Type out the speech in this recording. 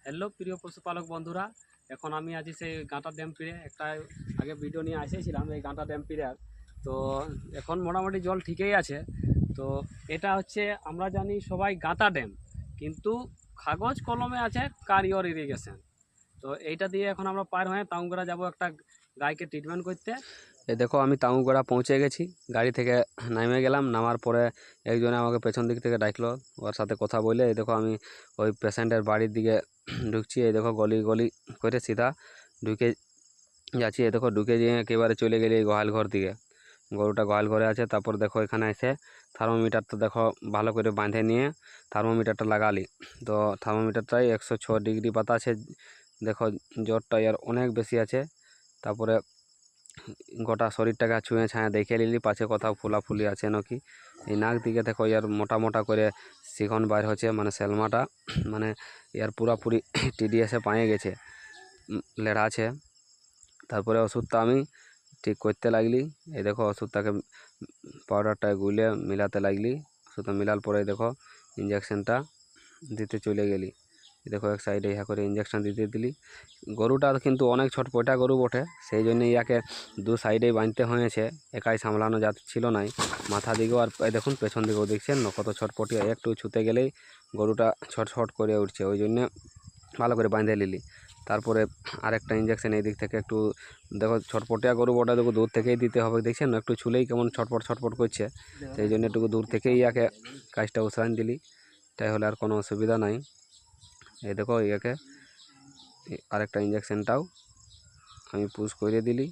Hello প্রিয় পশুপালক বন্ধুরা, এখন আমি আছি সেই গাঁটা ড্যাম পিড়ে। একটা আগে ভিডিও নিয়ে এসেছিলাম এই গাঁটা ড্যাম পিড়ে। তো এখন মোটামুটি জল ঠিকই আছে। তো এটা হচ্ছে আমরা জানি সবাই গাঁটা ড্যাম, কিন্তু কাগজ কলমে আছে কারিগর ইরিগেশন। তো এইটা দিয়ে এখন আমরা পার হয়ে তাউঙ্গরা যাব একটা গাইকে ট্রিটমেন্ট করতে। এই দেখো আমি তাউঙ্গরা পৌঁছে গেছি, গাড়ি থেকে নামে গেলাম। নামার পরে একজনে আমাকে পেছন দিক থেকে ডাকলো, ওর সাথে কথা বলে এই দেখো আমি ওই পেশেন্টের বাড়ির দিকে ঢুকছি। এই দেখো গলি গলি করে সিধা ঢুকে যাচ্ছি। এই দেখো ঢুকে গিয়ে একেবারে চলে গেলি গোয়াল ঘর দিকে। গরুটা গোয়াল ঘরে আছে। তারপর দেখো এখানে এসে থার্মোমিটারটা দেখো ভালো করে বাঁধে নিয়ে থার্মোমিটারটা লাগালি। তো থার্মোমিটারটাই 106 ডিগ্রি বাতাসে, দেখো জ্বরটা এর অনেক বেশি আছে। তারপরে গোটা শরীরটাকে ছুঁয়ে ছায়া দেখে নিলি পাছে কোথাও ফুলাফুলি আছে নাকি। এই নাক দিকে দেখো ইয়ার মোটা মোটা করে শিখন বাইর হচ্ছে, মানে সেলমাটা মানে ইয়ার পুরাপুরি টিডিএসে পায়ে গেছে, লেড়া আছে। তারপরে ওষুধটা আমি ঠিক করতে লাগলি। এই দেখো ওষুধটাকে পাউডারটা গুলে মিলাতে লাগলি। ওষুধটা মিলার পরে দেখো ইঞ্জেকশনটা দিতে চলে গেলি। দেখো এক সাইডে ইহা করে ইঞ্জেকশন দিতে দিলি। গরুটা কিন্তু অনেক ছটপটা গরু বটে, সেই জন্য ইয়াকে দু সাইডেই বাঁধতে হয়েছে, একাই সামলানো ছিল নাই। মাথা দিকেও আর দেখুন পেছন দিকেও দেখছেন না কত ছটপটিয়া, একটু ছুতে গেলেই গরুটা ছটছট করে উঠছে, ওই জন্য ভালো করে বাঁধে নিলি। তারপরে আরেকটা ইঞ্জেকশন এই দিক থেকে একটু দেখো ছটপটিয়া গরু বটা, দেখো দূর থেকেই দিতে হবে, দেখছেন না একটু ছুলেই কেমন ছটপট ছটপট করছে, সেই জন্য একটু দূর থেকেই ইয়াকে কাজটা উসরান দিলি। তাই হলে আর কোনো অসুবিধা নাই। এই দেখো ইয়াকে আরেকটা ইঞ্জেকশনটাও আমি পুশ করে দিলি।